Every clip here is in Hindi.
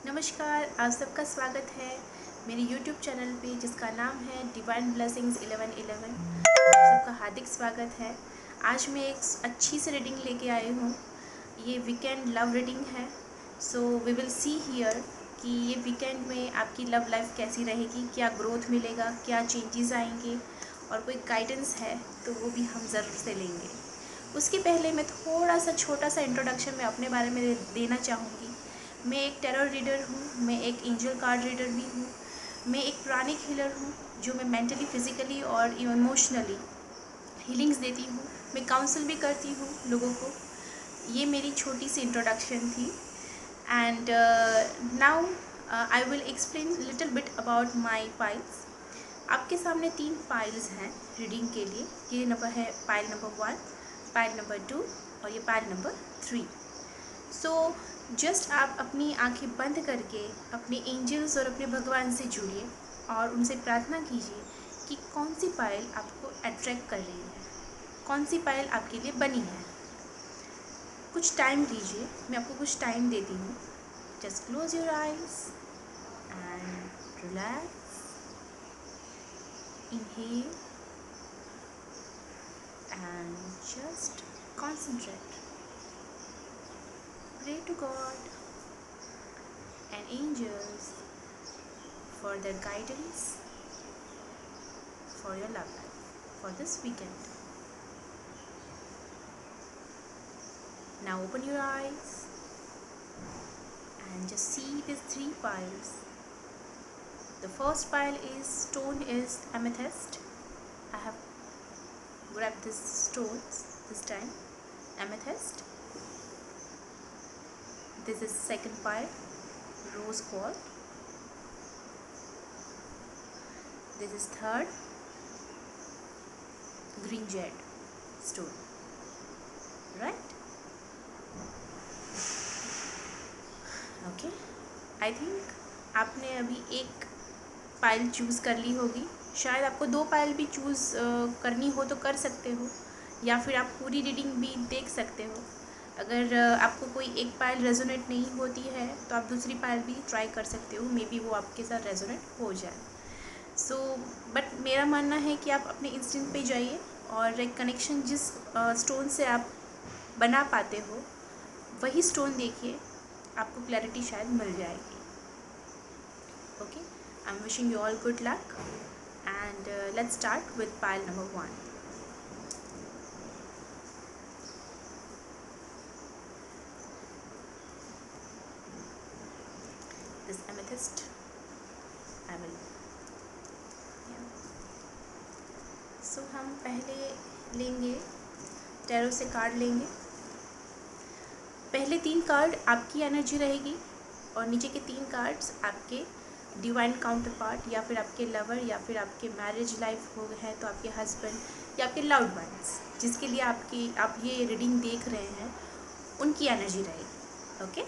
नमस्कार, आप सबका स्वागत है मेरे YouTube चैनल पे जिसका नाम है डिवाइन ब्लेसिंग्स 1111। आप सबका हार्दिक स्वागत है। आज मैं एक अच्छी सी रीडिंग लेके आई हूँ। ये वीकेंड लव रीडिंग है। So we will see here कि ये वीकेंड में आपकी लव लाइफ कैसी रहेगी, क्या ग्रोथ मिलेगा, क्या चेंजेस आएंगे और कोई गाइडेंस है तो वो भी हम ज़रूर से लेंगे। उसके पहले मैं थोड़ा सा छोटा सा इंट्रोडक्शन मैं अपने बारे में देना चाहूँगी। मैं एक टेरो रीडर हूँ, मैं एक एंजल कार्ड रीडर भी हूँ, मैं एक प्राणिक हीलर हूँ जो मैं मेंटली, फिज़िकली और इमोशनली हीलिंग्स देती हूँ। मैं काउंसिल भी करती हूँ लोगों को। ये मेरी छोटी सी इंट्रोडक्शन थी and now I will explain little bit about my piles. आपके सामने 3 पाइल्स हैं रीडिंग के लिए। ये नंबर है पाइल नंबर 1, पाइल नंबर 2 और ये पाइल नंबर 3। सो जस्ट आप अपनी आंखें बंद करके अपने एंजल्स और अपने भगवान से जुड़िए और उनसे प्रार्थना कीजिए कि कौन सी पायल आपको अट्रैक्ट कर रही है, कौन सी पायल आपके लिए बनी है। कुछ टाइम दीजिए, मैं आपको कुछ टाइम देती हूँ। Just close your eyes and relax, inhale and just concentrate. Pray to God and angels for their guidance for your love life for this weekend. Now open your eyes and just see these 3 piles. The first pile is stone is amethyst. I have grabbed these stones this time. Amethyst. This is second pile, rose quartz. This is third, green jade stone. Right? Okay, I think आपने अभी एक पाइल चूज़ कर ली होगी। शायद आपको 2 पाइल भी चूज़ करनी हो तो कर सकते हो, या फिर आप पूरी रीडिंग भी देख सकते हो। अगर आपको कोई एक पाइल रेजोनेट नहीं होती है तो आप दूसरी पाइल भी ट्राई कर सकते हो, मे बी वो आपके साथ रेजोनेट हो जाए। सो बट मेरा मानना है कि आप अपने इंस्टिंक्ट पे जाइए और एक कनेक्शन जिस स्टोन से आप बना पाते हो वही स्टोन देखिए, आपको क्लैरिटी शायद मिल जाएगी। Okay, I am wishing you all good luck and let's start with pile number 1. This amethyst I will, सो हम पहले लेंगे टैरो से कार्ड लेंगे। पहले 3 कार्ड आपकी एनर्जी रहेगी और नीचे के 3 कार्ड्स आपके डिवाइन काउंटर पार्ट या फिर आपके लवर या फिर आपके मैरिज लाइफ हो है तो आपके हस्बैंड या आपके लव्ड वंस जिसके लिए आप ये रीडिंग देख रहे हैं उनकी एनर्जी रहेगी। Okay,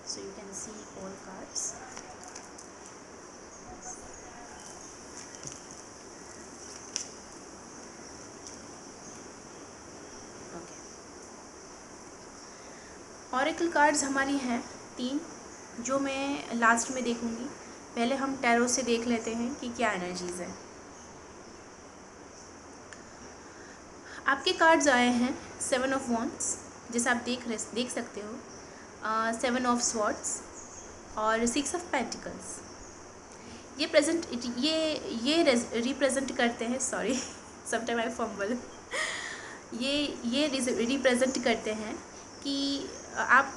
so you can see all cards. Oracle cards हमारी हैं 3 जो मैं लास्ट में देखूंगी। पहले हम टैरो से देख लेते हैं कि क्या एनर्जीज़ हैं। आपके कार्ड्स आए हैं 7 ऑफ वॉन्ड्स, जैसे आप देख सकते हो, 7 ऑफ स्वॉर्ड्स और 6 ऑफ पेंटिकल्स। ये रिप्रेजेंट करते हैं, सॉरी समटाइम आई फंबल, ये रिप्रेजेंट करते हैं कि आप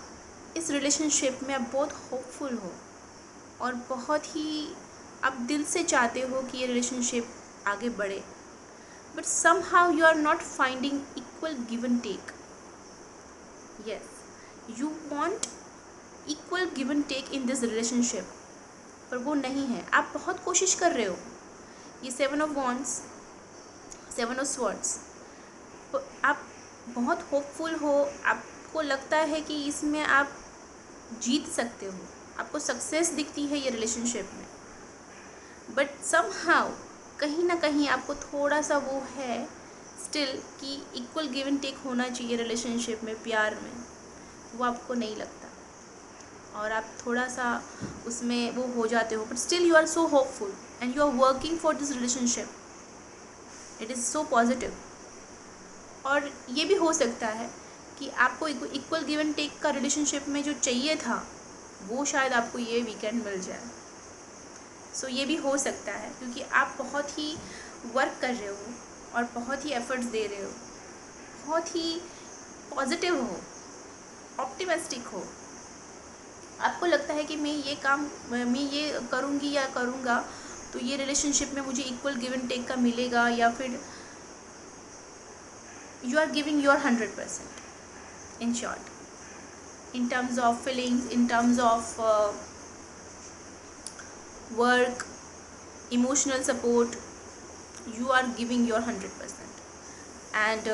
इस रिलेशनशिप में आप बहुत होपफुल हो और बहुत ही आप दिल से चाहते हो कि ये रिलेशनशिप आगे बढ़े, but somehow you are not finding equal give and take. Yes, you want equal give and take in this relationship, पर वो नहीं है। आप बहुत कोशिश कर रहे हो। ये 7 ऑफ वॉन्ड्स, 7 ऑफ स्वॉर्ड्स, आप बहुत होपफुल हो, आपको लगता है कि इसमें आप जीत सकते हो, आपको सक्सेस दिखती है ये रिलेशनशिप में, बट somehow कहीं ना कहीं आपको थोड़ा सा वो है स्टिल कि इक्वल गिव एंड टेक होना चाहिए रिलेशनशिप में, प्यार में, वो आपको नहीं लगता और आप थोड़ा सा उसमें वो हो जाते हो, but still you are so hopeful and you are working for this relationship, it is so positive. और ये भी हो सकता है कि आपको इक्वल गिव एंड टेक का रिलेशनशिप में जो चाहिए था वो शायद आपको ये वीकेंड मिल जाए। सो ये भी हो सकता है क्योंकि आप बहुत ही वर्क कर रहे हो और बहुत ही एफर्ट्स दे रहे हो, बहुत ही पॉजिटिव हो, ऑप्टिमिस्टिक हो। आपको लगता है कि मैं ये करूँगी या करूँगा तो ये रिलेशनशिप में मुझे इक्वल गिव एंड टेक का मिलेगा, या फिर you are giving your 100%, in short, in terms of feelings, in terms of work, emotional support, you are giving your 100%। and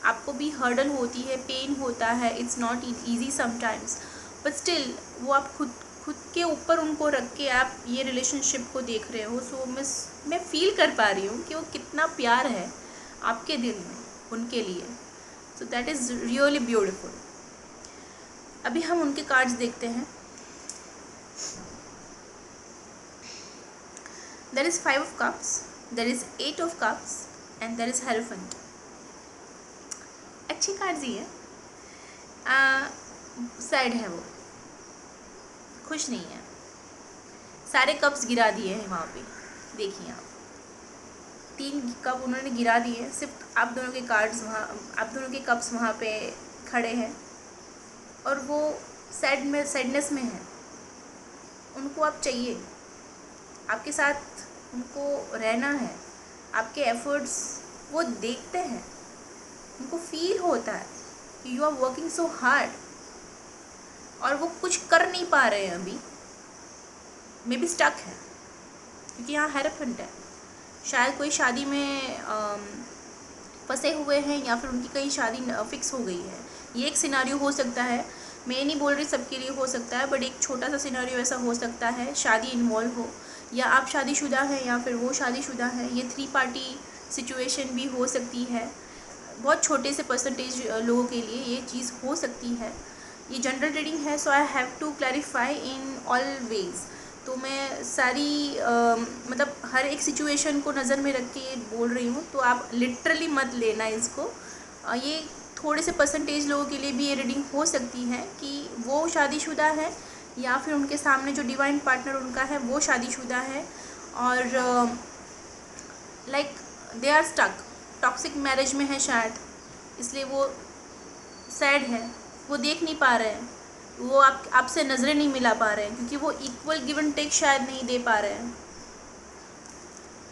आपको भी हर्डल होती है, पेन होता है, it's not easy sometimes, but still वो आप खुद के ऊपर उनको रख के आप ये रिलेशनशिप को देख रहे हो। सो मैं फील कर पा रही हूँ कि वो कितना प्यार है आपके दिल में उनके लिए। So that is really beautiful. अभी हम उनके कार्ड्स देखते हैं। There is 5 of cups, there is 8 of cups and there is hierophant. अच्छे कार्ड्स ही है। सैड है, वो खुश नहीं है, सारे कप्स गिरा दिए हैं वहाँ पे, देखिए आप 3 कप उन्होंने गिरा दिए हैं, सिर्फ आप दोनों के कार्ड्स वहाँ, आप दोनों के कप्स वहाँ पे खड़े हैं और वो सैडनेस में है। उनको आप चाहिए, आपके साथ उनको रहना है, आपके एफर्ट्स वो देखते हैं, उनको फील होता है कि you are working so hard और वो कुछ कर नहीं पा रहे हैं अभी, मे बी स्टक है क्योंकि यहाँ हेरोफेंट है। शायद कोई शादी में फंसे हुए हैं या फिर उनकी कहीं शादी फिक्स हो गई है, ये एक सिनारियो हो सकता है। मैं नहीं बोल रही सबके लिए हो सकता है, बट एक छोटा सा सिनारियो ऐसा हो सकता है, शादी इन्वॉल्व हो या आप शादीशुदा हैं या फिर वो शादीशुदा है। ये 3 पार्टी सिचुएशन भी हो सकती है। बहुत छोटे से परसेंटेज लोगों के लिए ये चीज़ हो सकती है। ये जनरल रीडिंग है, so I have to clarify in all ways. तो मैं सारी मतलब हर एक सिचुएशन को नज़र में रख के बोल रही हूँ, तो आप लिटरली मत लेना इसको। ये थोड़े से परसेंटेज लोगों के लिए भी ये रीडिंग हो सकती है कि वो शादीशुदा है या फिर उनके सामने जो डिवाइन पार्टनर उनका है वो शादीशुदा है और like they are stuck, toxic marriage में है शायद, इसलिए वो सैड है, वो देख नहीं पा रहे हैं, वो आपसे नज़रें नहीं मिला पा रहे हैं क्योंकि वो इक्वल गिव एंड टेक शायद नहीं दे पा रहे हैं।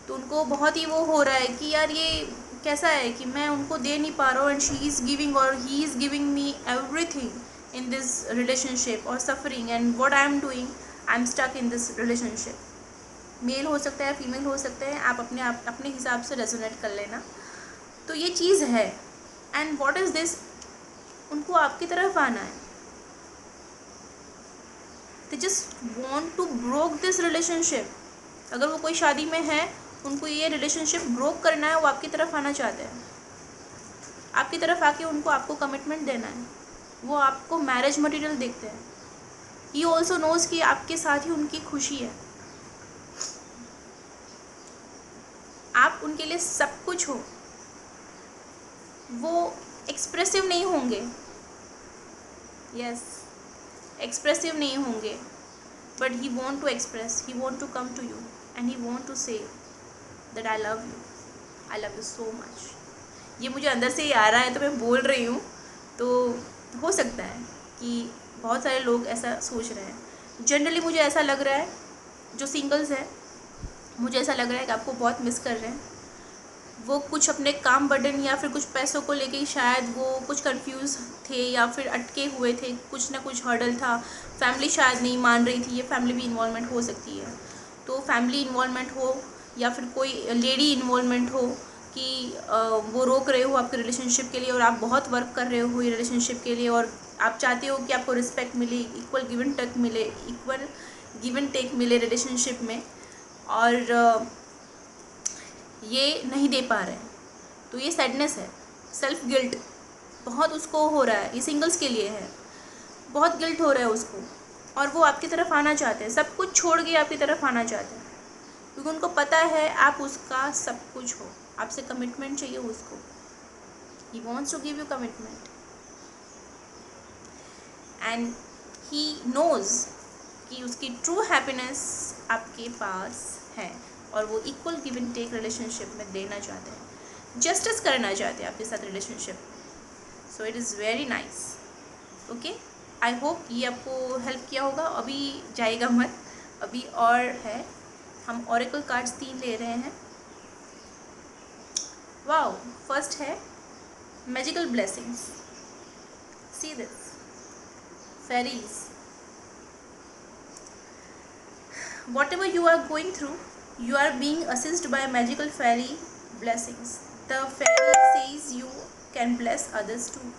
तो उनको बहुत ही वो हो रहा है कि यार ये कैसा है कि मैं उनको दे नहीं पा रहा हूँ एंड शी इज़ गिविंग और he is giving me everything in this relationship और suffering, and what I am doing, I am stuck in this relationship. Male हो सकता है, फीमेल हो सकता है, आप अपने हिसाब से रेजोनेट कर लेना। तो ये चीज़ है एंड व्हाट इज़ दिस, उनको आपकी तरफ आना है। They just want to broke this relationship. अगर वो कोई शादी में है, उनको ये रिलेशनशिप ब्रोक करना है, वो आपकी तरफ आना चाहते हैं, आपकी तरफ आके उनको आपको कमिटमेंट देना है, वो आपको मैरिज मटेरियल देखते हैं। ही ऑल्सो नोज कि आपके साथ ही उनकी खुशी है, आप उनके लिए सब कुछ हो। वो एक्सप्रेसिव नहीं होंगे, यस एक्सप्रेसिव नहीं होंगे, but he want to express, he want to come to you and he want to say that I love you so much. ये मुझे अंदर से ही आ रहा है तो मैं बोल रही हूँ। तो हो सकता है कि बहुत सारे लोग ऐसा सोच रहे हैं। जनरली मुझे ऐसा लग रहा है, जो सिंगल्स हैं मुझे ऐसा लग रहा है कि आपको बहुत मिस कर रहे हैं। वो कुछ अपने काम बर्डन या फिर कुछ पैसों को लेके शायद वो कुछ कंफ्यूज थे या फिर अटके हुए थे, कुछ ना कुछ हर्डल था, फैमिली शायद नहीं मान रही थी। ये फैमिली भी इन्वॉल्वमेंट हो सकती है, तो फैमिली इन्वॉल्वमेंट हो या फिर कोई लेडी इन्वॉल्वमेंट हो कि वो रोक रहे हो आपके रिलेशनशिप के लिए और आप बहुत वर्क कर रहे हो ये रिलेशनशिप के लिए और आप चाहते हो कि आपको रिस्पेक्ट मिले, इक्वल गिव एंड टेक मिले रिलेशनशिप में, और ये नहीं दे पा रहे हैं। तो ये सैडनेस है, सेल्फ गिल्ट बहुत उसको हो रहा है, ये सिंगल्स के लिए है, बहुत गिल्ट हो रहा है उसको, और वो आपकी तरफ आना चाहते हैं, सब कुछ छोड़ के आपकी तरफ आना चाहते हैं, क्योंकि उनको पता है आप उसका सब कुछ हो, आपसे कमिटमेंट चाहिए उसको, he wants to give you commitment and he knows कि उसकी ट्रू हैप्पीनेस आपके पास है, और वो equal give and take relationship में देना चाहते हैं, जस्टिस करना चाहते हैं आपके साथ relationship. So it is very nice. Okay, I hope ये आपको हेल्प किया होगा। अभी जाएगा मत, अभी और है, हम ऑरेकल कार्ड्स 3 ले रहे हैं। वाओ, फर्स्ट है magical blessings, see this, fairies, whatever you are going through, you are being assisted by magical fairy blessings. The fairy says you can bless others too.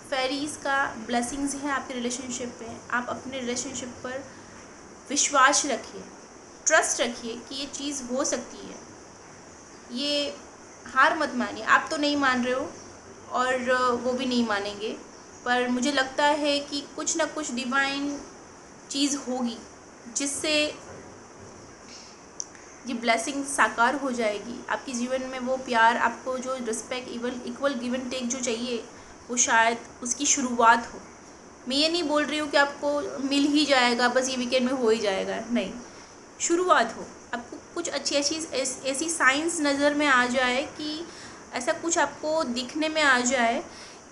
Fairies का ब्लेसिंग्स हैं आपके रिलेशनशिप पे। आप अपने रिलेशनशिप पर विश्वास रखिए, ट्रस्ट रखिए कि ये चीज़ हो सकती है। ये हार मत मानिए, आप तो नहीं मान रहे हो और वो भी नहीं मानेंगे, पर मुझे लगता है कि कुछ ना कुछ डिवाइन चीज़ होगी जिससे ये ब्लेसिंग साकार हो जाएगी आपके जीवन में। वो प्यार, आपको जो respect, equal give and take जो चाहिए, वो शायद उसकी शुरुआत हो। मैं ये नहीं बोल रही हूँ कि आपको मिल ही जाएगा, बस ये वीकेंड में हो ही जाएगा, नहीं, शुरुआत हो, आपको कुछ अच्छी ऐसी साइंस नज़र में आ जाए कि ऐसा कुछ आपको दिखने में आ जाए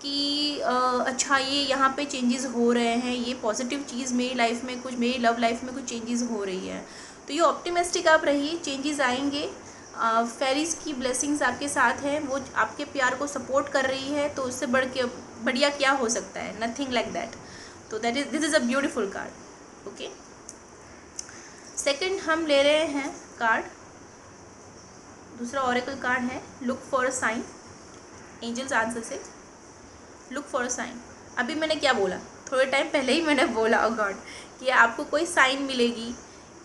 कि अच्छा ये यहाँ पे चेंजेस हो रहे हैं, ये पॉजिटिव चीज़ मेरी लाइफ में, कुछ मेरी लव लाइफ में कुछ चेंजेस हो रही है। तो ये ऑप्टिमिस्टिक आप रहिए, चेंजेस आएंगे। फेरीज की ब्लेसिंग्स आपके साथ हैं, वो आपके प्यार को सपोर्ट कर रही है, तो उससे बढ़िया क्या हो सकता है, नथिंग लाइक दैट। तो this is a beautiful card. Okay, second हम ले रहे हैं कार्ड, दूसरा ऑरेकल कार्ड है look for a sign. Angels answer से लुक फॉर अ साइन। अभी मैंने क्या बोला, थोड़े टाइम पहले ही मैंने बोला, ओ गॉड, कि आपको कोई साइन मिलेगी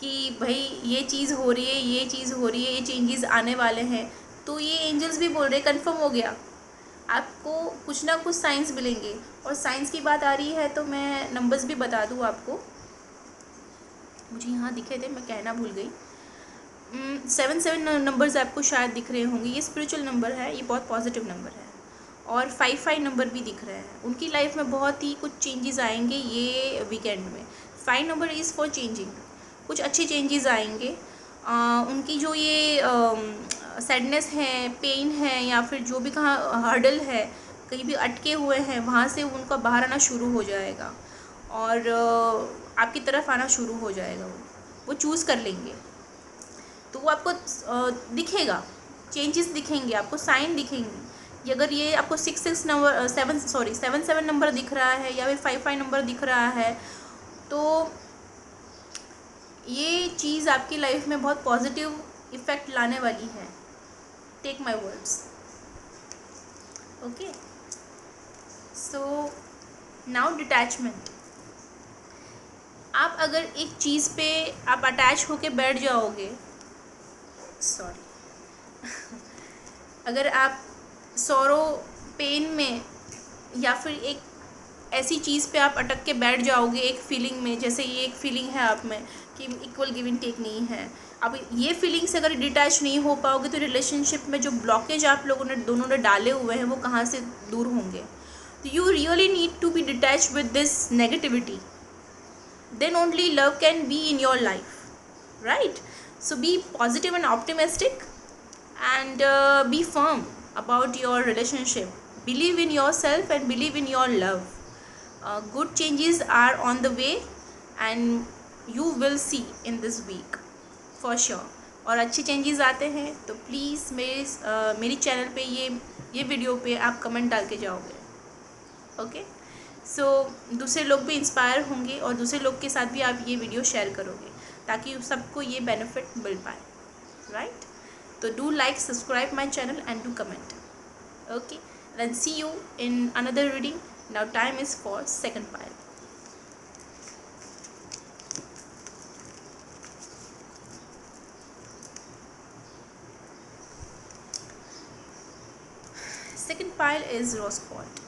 कि भाई ये चीज़ हो रही है, ये चीज़ हो रही है, ये चेंजेस आने वाले हैं। तो ये एंजल्स भी बोल रहे, कंफर्म हो गया, आपको कुछ ना कुछ साइंस मिलेंगे। और साइंस की बात आ रही है तो मैं नंबर्स भी बता दूँ आपको, मुझे यहाँ दिखे थे, मैं कहना भूल गई। 7 नंबर्स आपको शायद दिख रहे होंगे, ये स्पिरिचुअल नंबर है, ये बहुत पॉजिटिव नंबर है। और 5 नंबर भी दिख रहे हैं, उनकी लाइफ में बहुत ही कुछ चेंजेस आएंगे ये वीकेंड में। 5 नंबर इज़ फॉर चेंजिंग, कुछ अच्छे चेंजेस आएंगे। उनकी जो ये सैडनेस है, पेन है, या फिर जो भी कहाँ हर्डल है, कहीं भी अटके हुए हैं, वहाँ से उनका बाहर आना शुरू हो जाएगा और आपकी तरफ आना शुरू हो जाएगा। वो चूज़ कर लेंगे, तो वो आपको दिखेगा, चेंजेस दिखेंगे आपको, साइन दिखेंगे। ये अगर ये आपको 6 नंबर 7 नंबर दिख रहा है, या फिर 5 नंबर दिख रहा है, तो ये चीज़ आपकी लाइफ में बहुत पॉजिटिव इफ़ेक्ट लाने वाली है। Take my words. Okay, so now detachment. आप अगर एक चीज़ पे आप अटैच होके बैठ जाओगे, अगर आप सॉरो, पेन में, या फिर एक ऐसी चीज़ पे आप अटक के बैठ जाओगे, एक फीलिंग में, जैसे ये एक फीलिंग है आप में कि इक्वल गिव एंड टेक नहीं है, अब ये फीलिंग से अगर डिटैच नहीं हो पाओगे तो रिलेशनशिप में जो ब्लॉकेज आप लोगों ने दोनों ने डाले हुए हैं वो कहाँ से दूर होंगे। तो you really need to be detach with this negativity, then only love can be in your life, right? So be positive and optimistic, and be firm about your relationship. Believe in yourself and believe in your love. Good changes are on the way and you will see in this week for sure. और अच्छे चेंजेस आते हैं तो प्लीज़ मेरी चैनल पे ये वीडियो पे आप कमेंट डाल के जाओगे। ओके, सो दूसरे लोग भी इंस्पायर होंगे और दूसरे लोग के साथ भी आप ये वीडियो शेयर करोगे ताकि सबको ये बेनिफिट मिल पाए, राइट? तो do like, subscribe my channel and do comment. Okay, then see you in another reading. Now time is for second pile. Second pile is rose quartz.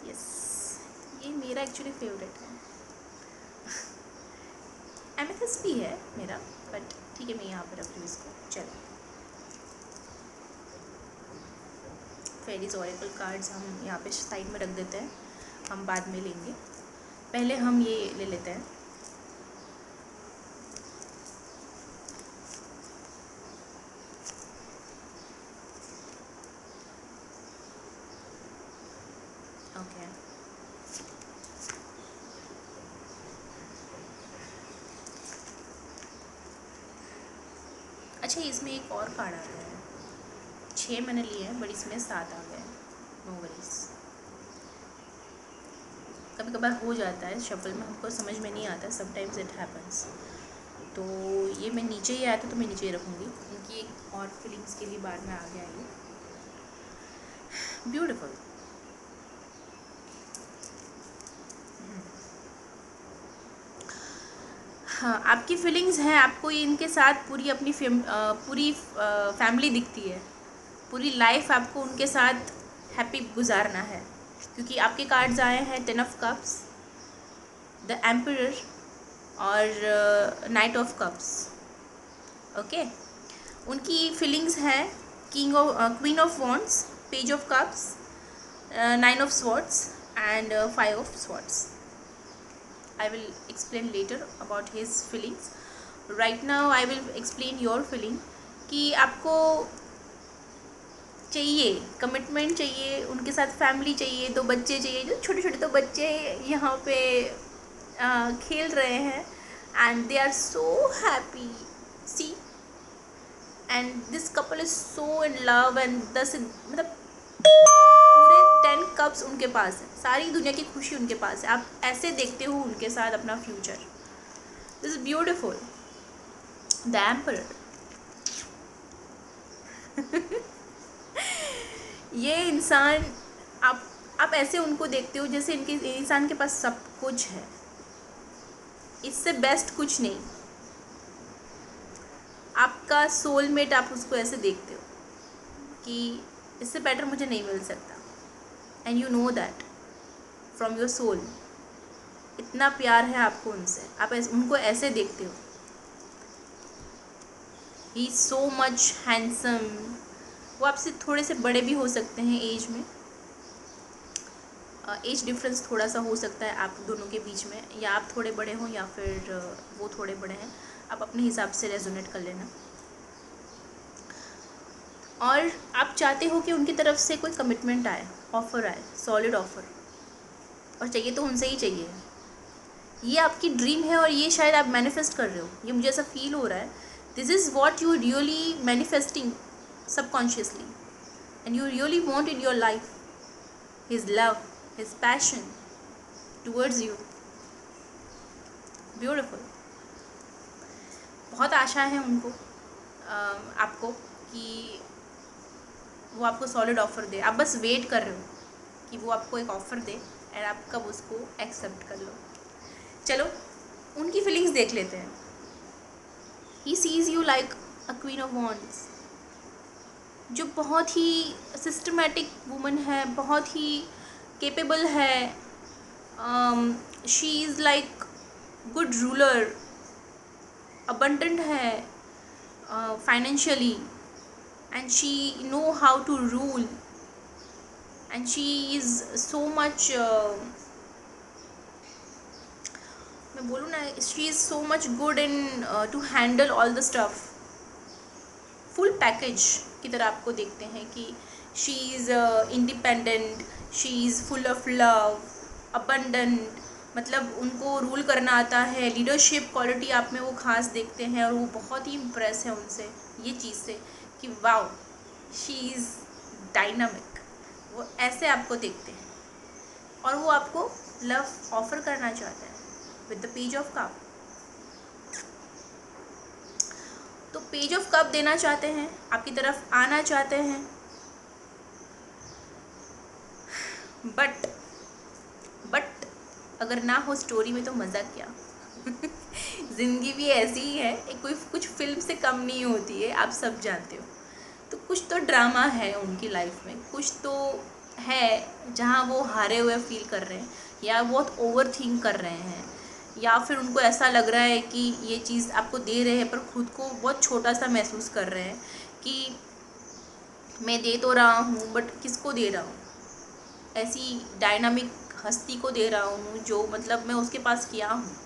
Yes, ये मेरा एक्चुअली फेवरेट है। एमेथिस्ट भी है मेरा, बट ठीक है, मैं यहाँ पर रख रही हूँ इसको। चलो, फेरीज ऑरेकल कार्ड्स हम यहाँ पे साइड में रख देते हैं, हम बाद में लेंगे। पहले हम ये ले लेते हैं। ओके, अच्छा, इसमें एक और कार्ड आ गया है। 6 मैंने लिए हैं, बट इसमें 7 आ गए। नो वरीज, कभी कभार हो जाता है शफल में, हमको समझ में नहीं आता, समटाइम्स इट हैपन्स। तो ये मैं नीचे ही आया था तो मैं नीचे ही रखूँगी। उनकी एक और फीलिंग्स के लिए बाद में आ गया ये। ब्यूटीफुल। हाँ, आपकी फीलिंग्स हैं, आपको ये इनके साथ पूरी अपनी पूरी फैमिली दिखती है, पूरी लाइफ आपको उनके साथ हैप्पी गुजारना है, क्योंकि आपके कार्ड्स आए हैं 10 ऑफ कप्स, द एम्परर और नाइट ऑफ कप्स। ओके, उनकी फीलिंग्स हैं queen of wands, page of cups, 9 of swords and 5 of swords. I will explain later about his feelings. Right now I will explain your feeling कि आपको चाहिए कमिटमेंट, चाहिए उनके साथ फैमिली, चाहिए तो बच्चे चाहिए, जो छोटे छोटे तो बच्चे यहाँ पे खेल रहे हैं and they are so happy, see, and this couple is so in love and thus मतलब पूरे 10 कप्स उनके पास है, सारी दुनिया की खुशी उनके पास है। आप ऐसे देखते हो उनके साथ अपना future. This is beautiful. The emperor ये इंसान, आप ऐसे उनको देखते हो जैसे इनके इंसान के पास सब कुछ है, इससे बेस्ट कुछ नहीं। आपका सोलमेट, आप उसको ऐसे देखते हो कि इससे बेटर मुझे नहीं मिल सकता, and you know that from your soul. इतना प्यार है आपको उनसे, आप उनको ऐसे देखते हो। He is so much handsome. वो आपसे थोड़े से बड़े भी हो सकते हैं एज में, एज डिफरेंस थोड़ा सा हो सकता है आप दोनों के बीच में, या आप थोड़े बड़े हों या फिर वो थोड़े बड़े हैं, आप अपने हिसाब से रेजोनेट कर लेना। और आप चाहते हो कि उनकी तरफ से कोई कमिटमेंट आए, ऑफ़र आए, सॉलिड ऑफ़र, और चाहिए तो उनसे ही चाहिए। ये आपकी ड्रीम है और ये शायद आप मैनिफेस्ट कर रहे हो, ये मुझे ऐसा फील हो रहा है। This is what you really manifesting subconsciously, and you really want in your life his love, his passion towards you. Beautiful. बहुत आशा है उनको आपको कि वो आपको सॉलिड ऑफ़र दे। आप बस वेट कर रहे हो कि वो आपको एक ऑफ़र दे और आप कब उसको एक्सेप्ट कर लो। चलो, उनकी फीलिंग्स देख लेते हैं। ही seize you like a queen of wands, जो बहुत ही सिस्टमेटिक वुमन है, बहुत ही केपेबल है। She is like good ruler, abundant है financially, and she know how to rule, and she is so much मैं बोलूँ ना, she is so much good in to handle all the stuff। Full package की तरह आपको देखते हैं कि she is independent, she is full of love, abundant, मतलब उनको रूल करना आता है। लीडरशिप क्वालिटी आप में वो खास देखते हैं, और वो बहुत ही इम्प्रेस है उनसे ये चीज़ से कि वाओ, शी इज़ डायनामिक। वो ऐसे आपको देखते हैं, और वो आपको लव ऑफ़र करना चाहते हैं with the page of cup. तो पेज ऑफ कप देना चाहते हैं, आपकी तरफ आना चाहते हैं, बट अगर ना हो स्टोरी में तो मज़ा क्या। ज़िंदगी भी ऐसी ही है, कोई कुछ फिल्म से कम नहीं होती है, आप सब जानते हो। तो कुछ तो ड्रामा है उनकी लाइफ में, कुछ तो है जहाँ वो हारे हुए फील कर रहे हैं, या बहुत ओवर थिंक कर रहे हैं, या फिर उनको ऐसा लग रहा है कि ये चीज़ आपको दे रहे हैं पर खुद को बहुत छोटा सा महसूस कर रहे हैं कि मैं दे तो रहा हूँ बट किसको दे रहा हूँ, ऐसी डायनामिक हस्ती को दे रहा हूँ जो मतलब मैं उसके पास किया हूँ।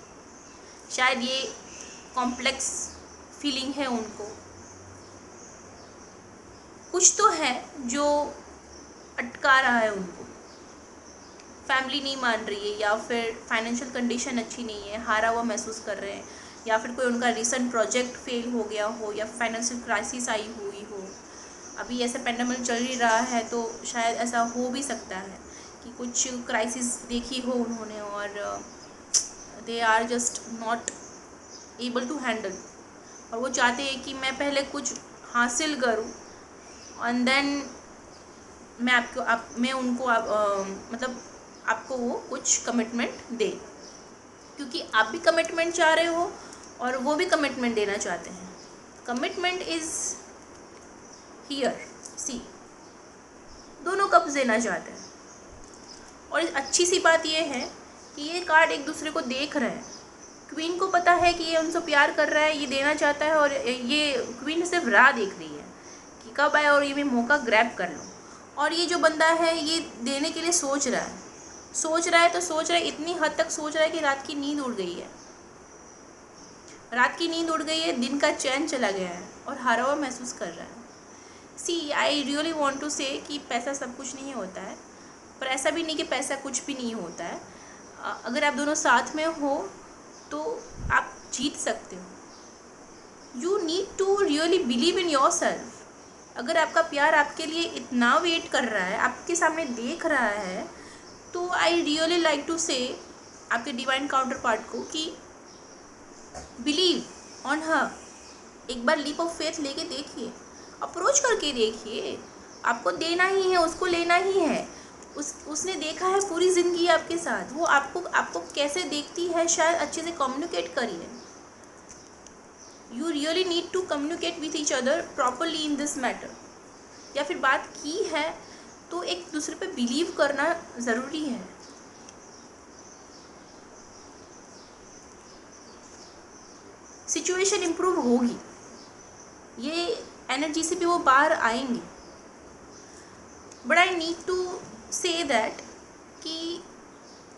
शायद ये कॉम्प्लेक्स फीलिंग है उनको। कुछ तो है जो अटका रहा है उनको, फैमिली नहीं मान रही है, या फिर फाइनेंशियल कंडीशन अच्छी नहीं है, हारा हुआ महसूस कर रहे हैं, या फिर कोई उनका रिसेंट प्रोजेक्ट फेल हो गया हो, या फाइनेंशियल क्राइसिस आई हुई हो। अभी ऐसे पेंडेमिक चल ही रहा है तो शायद ऐसा हो भी सकता है कि कुछ क्राइसिस देखी हो उन्होंने और they are just not able to handle, और वो चाहते हैं कि मैं पहले कुछ हासिल करूं एंड देन मैं उनको मतलब आपको वो कुछ कमिटमेंट दे, क्योंकि आप भी कमिटमेंट चाह रहे हो और वो भी कमिटमेंट देना चाहते हैं। कमिटमेंट इज़ हियर, सी, दोनों कप देना चाहते हैं। और अच्छी सी बात ये है कि ये कार्ड एक दूसरे को देख रहे हैं। क्वीन को पता है कि ये उनसे प्यार कर रहा है, ये देना चाहता है, और ये क्वीन सिर्फ राह देख रही है कि कब आए और ये मैं मौका ग्रैब कर लूँ। और ये जो बंदा है ये देने के लिए सोच रहा है तो सोच रहा है, इतनी हद तक सोच रहा है कि रात की नींद उड़ गई है, दिन का चैन चला गया है और हारा हुआ महसूस कर रहा है। सी, आई रियली वॉन्ट टू से कि पैसा सब कुछ नहीं होता है, पर ऐसा भी नहीं कि पैसा कुछ भी नहीं होता है। अगर आप दोनों साथ में हो तो आप जीत सकते हो। You need to really believe in yourself. अगर आपका प्यार आपके लिए इतना वेट कर रहा है, आपके सामने देख रहा है, तो आई रियली लाइक टू से आपके डिवाइन काउंटर पार्ट को कि बिलीव ऑन हर। एक बार लीप ऑफ फेथ लेके देखिए, अप्रोच करके देखिए। आपको देना ही है, उसको लेना ही है। उसने देखा है पूरी ज़िंदगी आपके साथ, वो आपको कैसे देखती है शायद अच्छे से कम्युनिकेट करिए। You really need to communicate with each other properly in this matter. या फिर बात की है तो एक दूसरे पे बिलीव करना ज़रूरी है। सिचुएशन इम्प्रूव होगी, ये एनर्जी से भी वो बाहर आएंगे। But I need to say that कि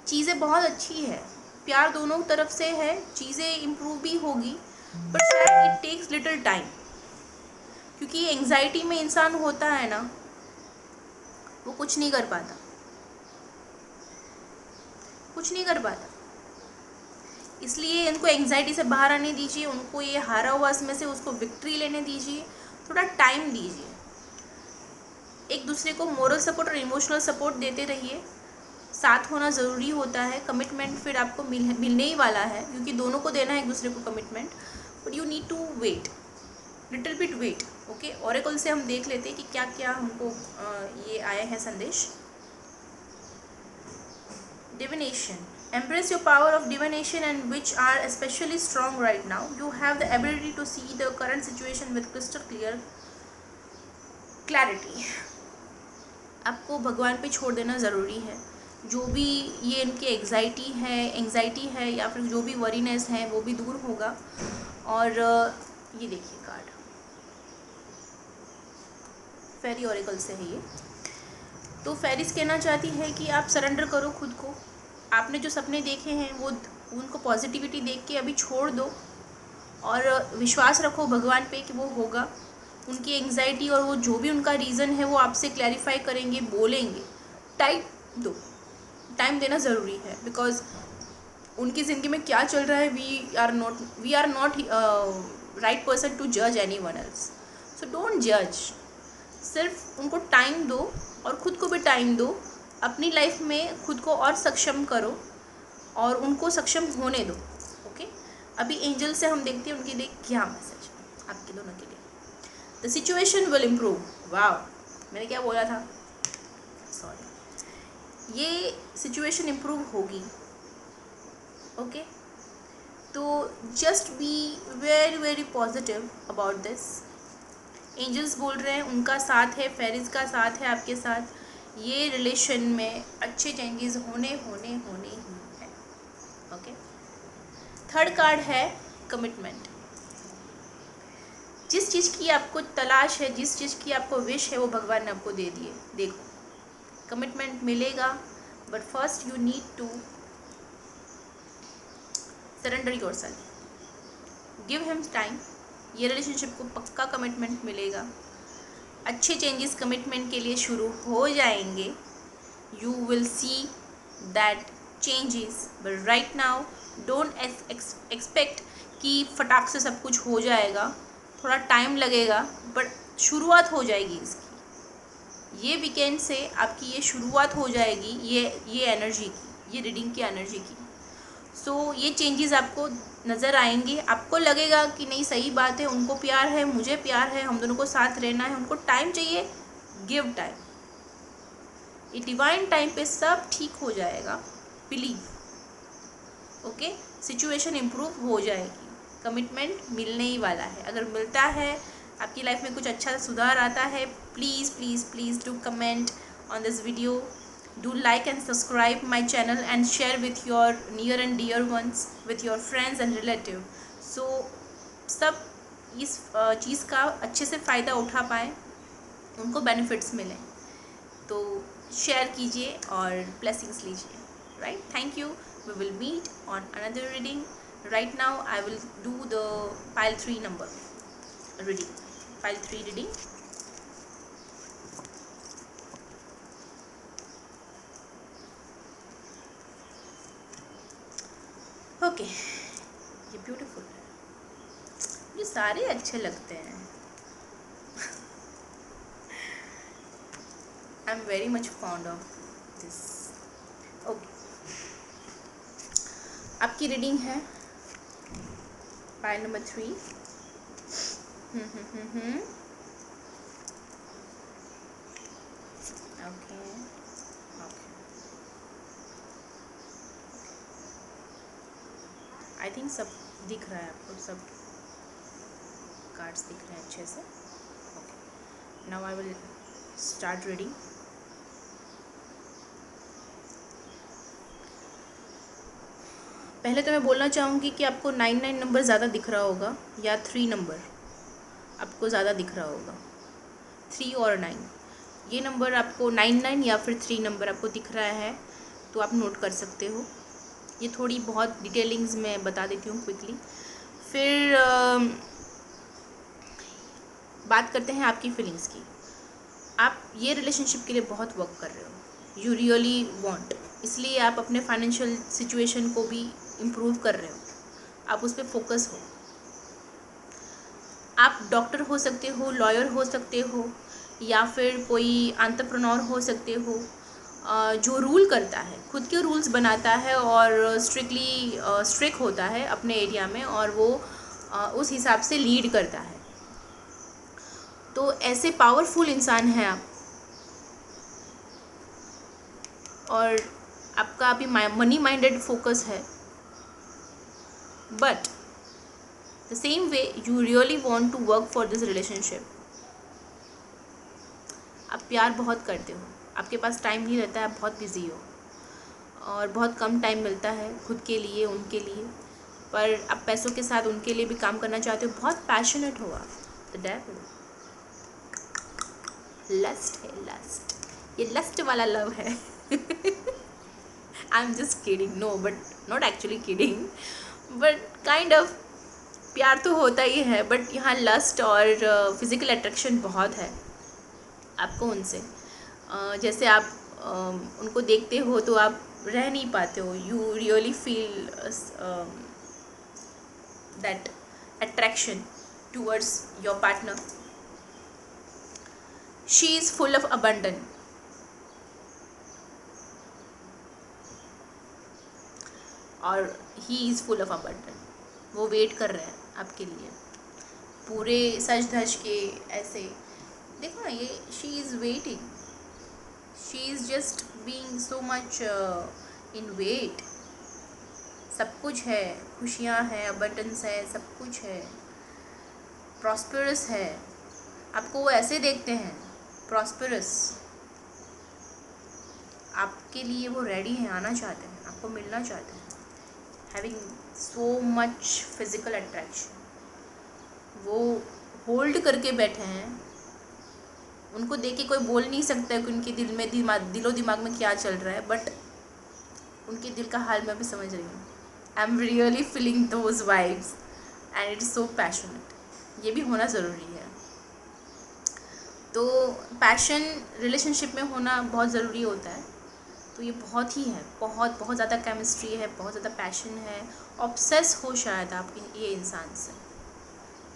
चीज़ें बहुत अच्छी है, प्यार दोनों तरफ से है, चीज़ें इम्प्रूव भी होगी, बट शायद इट टेक्स लिटिल टाइम। क्योंकि एंग्जाइटी में इंसान होता है ना, वो कुछ नहीं कर पाता। इसलिए इनको एंग्जाइटी से बाहर आने दीजिए, उनको ये हारा हुआ इसमें से उसको विक्ट्री लेने दीजिए, थोड़ा टाइम दीजिए। एक दूसरे को मोरल सपोर्ट और इमोशनल सपोर्ट देते रहिए। साथ होना ज़रूरी होता है। कमिटमेंट फिर आपको मिलने ही वाला है, क्योंकि दोनों को देना है एक दूसरे को commitment. But you need to wait, little bit wait. Okay, oracle से हम देख लेते हैं कि क्या क्या हमको ये आए हैं संदेश। Divination. Embrace your power of divination, and which are especially strong right now. You have the ability to see the current situation with crystal clear clarity. आपको भगवान पे छोड़ देना ज़रूरी है। जो भी ये इनकी एंग्जाइटी है या फिर जो भी वरीनेस है वो भी दूर होगा। और ये देखिए कार्ड फेरी ऑरेकल से है ये। तो फेरिस कहना चाहती है कि आप सरेंडर करो खुद को। आपने जो सपने देखे हैं वो उनको पॉजिटिविटी देख के अभी छोड़ दो, और विश्वास रखो भगवान पे कि वो होगा। उनकी एंग्जाइटी और वो जो भी उनका रीज़न है वो आपसे क्लैरिफाई करेंगे, बोलेंगे। टाइम देना ज़रूरी है, बिकॉज उनकी ज़िंदगी में क्या चल रहा है we are not right person to जज anyone else. So don't जज, सिर्फ उनको टाइम दो और ख़ुद को भी टाइम दो। अपनी लाइफ में खुद को और सक्षम करो और उनको सक्षम होने दो। ओके, अभी एंजल से हम देखते हैं उनके लिए क्या मैसेज आपके दोनों के लिए। The situation will improve. वाह, मैंने क्या बोला था, सॉरी। ये सिचुएशन इम्प्रूव होगी। ओके, तो just be very very positive about this. Angels बोल रहे हैं, उनका साथ है, फेरिस का साथ है आपके साथ। ये रिलेशन में अच्छे चेंजेस होने ही है। ओके। थर्ड कार्ड है कमिटमेंट। जिस चीज़ की आपको तलाश है, जिस चीज़ की आपको विश है, वो भगवान ने आपको दे दिए। देखो कमिटमेंट मिलेगा, but first you need to surrender yourself, give him time. ये रिलेशनशिप को पक्का कमिटमेंट मिलेगा, अच्छे चेंजेस कमिटमेंट के लिए शुरू हो जाएंगे। You will see that changes, but right now don't expect कि फटाक से सब कुछ हो जाएगा। थोड़ा टाइम लगेगा, बट शुरुआत हो जाएगी इसकी। ये वीकेंड से आपकी ये शुरुआत हो जाएगी, ये एनर्जी की, ये रीडिंग की एनर्जी की। सो ये चेंजेस आपको नज़र आएंगे। आपको लगेगा कि नहीं, सही बात है, उनको प्यार है, मुझे प्यार है, हम दोनों को साथ रहना है, उनको टाइम चाहिए। गिव टाइम, ये डिवाइन टाइम पे सब ठीक हो जाएगा। बिलीव। ओके, सिचुएशन इम्प्रूव हो जाएगी, कमिटमेंट मिलने ही वाला है। अगर मिलता है, आपकी लाइफ में कुछ अच्छा सुधार आता है, please please please do comment on this video, do like and subscribe my channel and share with your near and dear ones, with your friends and relative, so सब इस चीज़ का अच्छे से फ़ायदा उठा पाएँ, उनको बेनिफिट्स मिलें। तो शेयर कीजिए और ब्लेसिंग्स लीजिए। Right, thank you. We will meet on another reading. Right now I will do the pile 3 number reading, pile 3 reading. Okay, ये ब्यूटीफुल है, ये सारे अच्छे लगते हैं। I am very much fond of this. Okay, आपकी रीडिंग है pile number 3। Okay okay, I think सब दिख रहा है आपको, सब कार्ड्स दिख रहे हैं अच्छे से। Okay, now I will start reading. पहले तो मैं बोलना चाहूँगी कि आपको 99 नंबर ज़्यादा दिख रहा होगा, या 3 नंबर आपको ज़्यादा दिख रहा होगा। 3 और 9, ये नंबर आपको 99 या फिर 3 नंबर आपको दिख रहा है, तो आप नोट कर सकते हो। ये थोड़ी बहुत डिटेलिंग्स मैं बता देती हूँ क्विकली। फिर बात करते हैं आपकी फीलिंग्स की। आप ये रिलेशनशिप के लिए बहुत वर्क कर रहे हो, यू रियली वांट, इसलिए आप अपने फाइनेंशियल सिचुएशन को भी इम्प्रूव कर रहे हो, आप उस पर फोकस हो। आप डॉक्टर हो सकते हो, लॉयर हो सकते हो, या फिर कोई एंटरप्रेन्योर हो सकते हो, जो रूल करता है, खुद के रूल्स बनाता है और स्ट्रिक होता है अपने एरिया में, और वो उस हिसाब से लीड करता है। तो ऐसे पावरफुल इंसान हैं आप, और आपका अभी मनी माइंडेड फोकस है, but the same way you really want to work for this relationship. आप प्यार बहुत करते हो, आपके पास टाइम नहीं रहता है, आप बहुत बिजी हो, और बहुत कम टाइम मिलता है खुद के लिए, उनके लिए, पर आप पैसों के साथ उनके लिए भी काम करना चाहते हो, बहुत पैशनेट हो आप। द डेविल, लस्ट है, लस्ट, ये लस्ट वाला लव है। I am just kidding, no, but not actually kidding, but kind of प्यार तो होता ही है, बट यहाँ लस्ट और फिज़िकल अट्रैक्शन बहुत है आपको उनसे। जैसे आप उनको देखते हो तो आप रह नहीं पाते हो, you really feel that attraction towards your partner. She is full of abundance, और he is full of abundance. वो वेट कर रहे हैं आपके लिए, पूरे सज धज के ऐसे। देखो ना, ये she is waiting, she is just being so much in wait. सब कुछ है, खुशियाँ हैं, अबंडेंस है, सब कुछ है, प्रॉस्पेरस है। आपको वो ऐसे देखते हैं प्रॉस्पेरस, आपके लिए वो रेडी हैं, आना चाहते हैं, आपको मिलना चाहते हैं, having so much physical attraction. वो होल्ड करके बैठे हैं, उनको देख के कोई बोल नहीं सकता है कि उनके दिल में दिलो दिमाग में क्या चल रहा है, बट उनके दिल का हाल मैं भी समझ रही हूँ। I am really feeling those vibes and it is so passionate. ये भी होना ज़रूरी है। तो पैशन रिलेशनशिप में होना बहुत ज़रूरी होता है। तो ये बहुत ही है, बहुत बहुत ज़्यादा केमिस्ट्री है, बहुत ज़्यादा पैशन है। ऑब्सेस हो शायद आप ये इंसान से,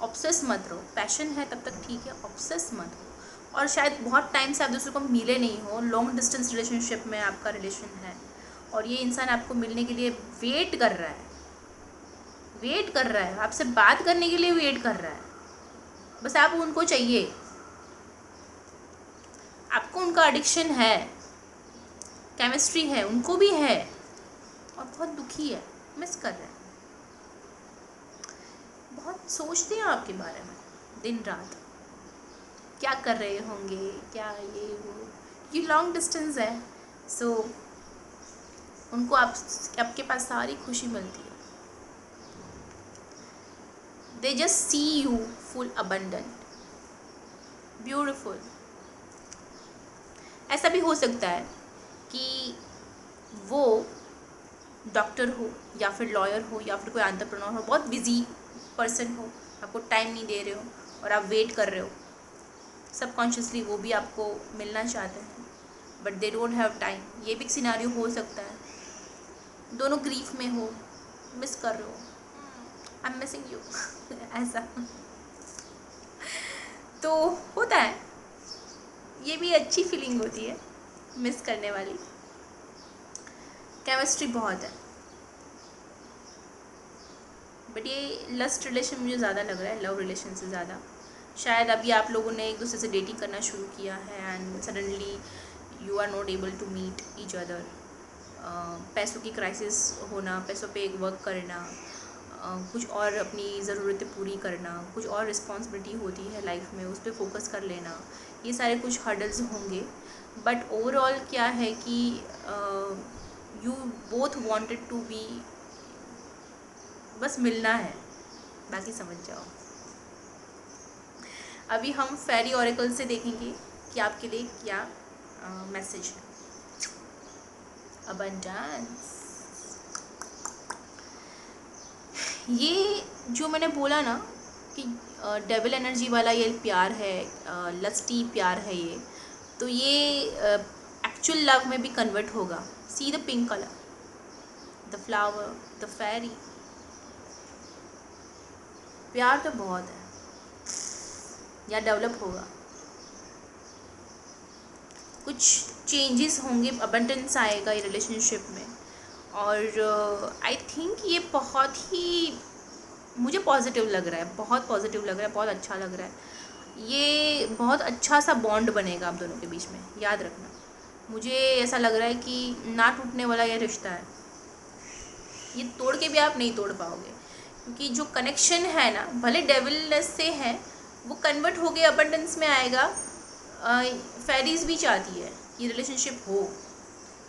ऑब्सेस मत रहो। पैशन है तब तक ठीक है, ऑब्सेस मत हो। और शायद बहुत टाइम से आप दूसरे को मिले नहीं हो, लॉन्ग डिस्टेंस रिलेशनशिप में आपका रिलेशन है और ये इंसान आपको मिलने के लिए वेट कर रहा है, वेट कर रहा है, आपसे बात करने के लिए वेट कर रहा है। बस आप उनको चाहिए, आपको उनका एडिक्शन है, केमिस्ट्री है, उनको भी है और बहुत दुखी है, मिस कर रहे हैं, बहुत सोचते हैं आपके बारे में दिन रात, क्या कर रहे होंगे, क्या ये वो। ये लॉन्ग डिस्टेंस है, सो उनको आपके पास सारी खुशी मिलती है। They just see you full abundant, beautiful. ऐसा भी हो सकता है कि वो डॉक्टर हो या फिर लॉयर हो या फिर कोई एंटरप्रेन्योर हो, बहुत बिजी पर्सन हो, आपको टाइम नहीं दे रहे हो और आप वेट कर रहे हो। सबकॉन्शियसली वो भी आपको मिलना चाहते हैं but they don't have time. ये भी सिनेरियो हो सकता है। दोनों ग्रीफ में हो, मिस कर रहे हो, आई एम मिसिंग यू ऐसा तो होता है। ये भी अच्छी फीलिंग होती है, मिस करने वाली। केमिस्ट्री बहुत है, बट ये लस्ट रिलेशन मुझे ज़्यादा लग रहा है लव रिलेशन से ज़्यादा। शायद अभी आप लोगों ने एक दूसरे से डेटिंग करना शुरू किया है and suddenly you are not able to meet each other. पैसों की क्राइसिस होना, पैसों पे एक वर्क करना, कुछ और अपनी ज़रूरतें पूरी करना, कुछ और रिस्पॉन्सिबिलिटी होती है लाइफ में, उस पर फोकस कर लेना, ये सारे कुछ हर्डल्स होंगे। बट ओवरऑल क्या है कि you both wanted to be, बस मिलना है, बाकी समझ जाओ। अभी हम फेरी ऑरेकल से देखेंगे कि आपके लिए क्या मैसेज है। अबंडेंस, ये जो मैंने बोला ना कि डेविल एनर्जी वाला ये प्यार है, लस्टी प्यार है ये, तो ये एक्चुअल लव में भी कन्वर्ट होगा। See the pink colour, the flower, the fairy. प्यार तो बहुत है, या डेवलप होगा, कुछ चेंजेस होंगे, अबंडेंस आएगा ये रिलेशनशिप में। और आई थिंक ये बहुत ही मुझे पॉजिटिव लग रहा है, बहुत पॉजिटिव लग रहा है, बहुत अच्छा लग रहा है। ये बहुत अच्छा सा बॉन्ड बनेगा आप दोनों के बीच में, याद रखना। मुझे ऐसा लग रहा है कि ना टूटने वाला ये रिश्ता है, ये तोड़ के भी आप नहीं तोड़ पाओगे, क्योंकि जो कनेक्शन है ना, भले डेविलनेस से है, वो कन्वर्ट हो गए अबंडेंस में आएगा। फेरीज भी चाहती है कि रिलेशनशिप हो,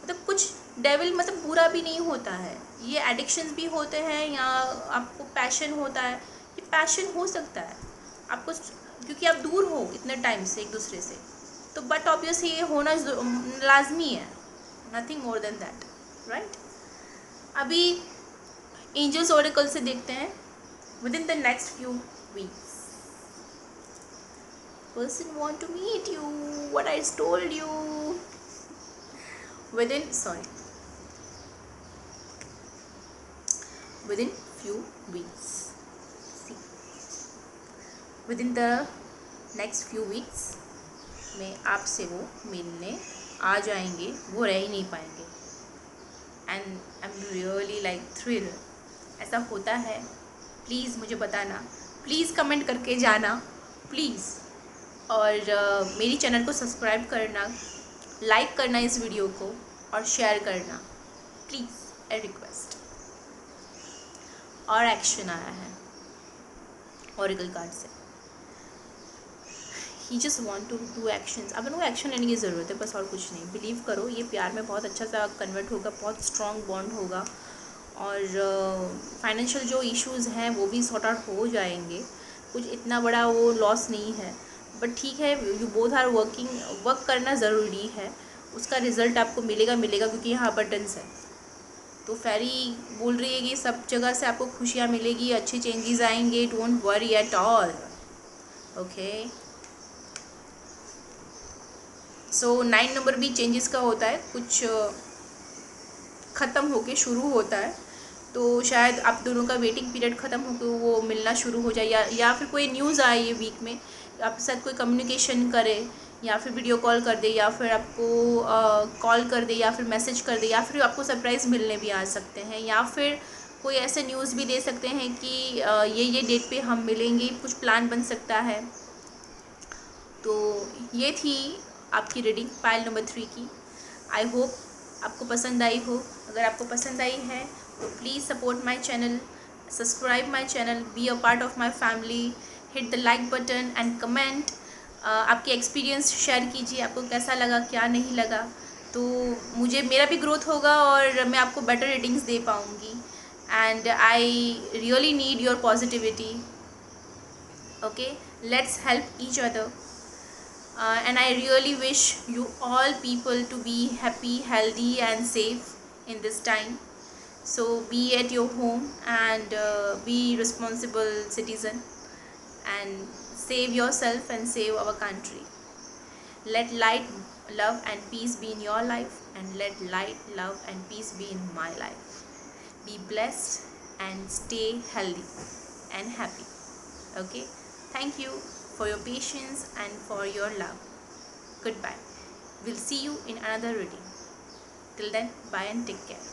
मतलब कुछ डेविल मतलब बुरा भी नहीं होता है, ये एडिक्शंस भी होते हैं या आपको पैशन होता है, ये पैशन हो सकता है आपको, क्योंकि आप दूर हो इतने टाइम से एक दूसरे से, तो बट ऑब्वियसली ये होना लाजमी है, nothing more than that, right. अभी एंजल्स ओरेकल से देखते हैं with in the next few weeks. Person want to meet you, what I told you within few weeks. See, within the next few weeks में आपसे वो मिलने आ जाएंगे, वो रह ही नहीं पाएंगे। And I am really like thrill. ऐसा होता है, प्लीज़ मुझे बताना, प्लीज़ कमेंट करके जाना प्लीज़। और मेरी चैनल को सब्सक्राइब करना, लाइक करना इस वीडियो को और शेयर करना प्लीज़, ए रिक्वेस्ट। और एक्शन आया है ओरेकल कार्ड से, he just want to do actions. अब उनको एक्शन लेने की ज़रूरत है, बस और कुछ नहीं। बिलीव करो, ये प्यार में बहुत अच्छा सा कन्वर्ट होगा, बहुत स्ट्रॉन्ग बॉन्ड होगा, और फाइनेंशियल जो इश्यूज़ हैं वो भी सॉर्ट आउट हो जाएंगे। कुछ इतना बड़ा वो लॉस नहीं है, बट ठीक है, you both are working, work करना ज़रूरी है, उसका रिज़ल्ट आपको मिलेगा क्योंकि यहाँ अबंडेंस है। तो फेरी बोल रही है कि सब जगह से आपको खुशियाँ मिलेगी, अच्छे चेंजेस आएंगे, don't worry at all. Okay, so 9 number भी चेंजेस का होता है, कुछ ख़त्म होके शुरू होता है। तो शायद आप दोनों का वेटिंग पीरियड ख़त्म होकर वो मिलना शुरू हो जाए, या फिर कोई न्यूज़ आए ये वीक में, आपके साथ कोई कम्युनिकेशन करे, या फिर वीडियो कॉल कर दे, या फिर आपको कॉल कर दे, या फिर मैसेज कर दे, या फिर आपको सरप्राइज़ मिलने भी आ सकते हैं, या फिर कोई ऐसे न्यूज़ भी दे सकते हैं कि ये डेट पे हम मिलेंगे, कुछ प्लान बन सकता है। तो ये थी आपकी रीडिंग पाइल नंबर 3 की। आई होप आपको पसंद आई हो। अगर आपको पसंद आई है तो please support my channel, subscribe my channel, be a part of my family, hit the like button and comment. आपके एक्सपीरियंस शेयर कीजिए, आपको कैसा लगा, क्या नहीं लगा, तो मुझे मेरा भी ग्रोथ होगा और मैं आपको बेटर रेटिंग्स दे पाऊँगी। And I really need your positivity. Okay, let's help each other. And I really wish you all people to be happy, healthy and safe in this time. So be at your home and be responsible citizen and save yourself and save our country. Let light, love and peace be in your life, and let light, love and peace be in my life. Be blessed and stay healthy and happy. Okay, thank you for your patience and for your love. Goodbye. We'll see you in another reading. Till then, bye and take care.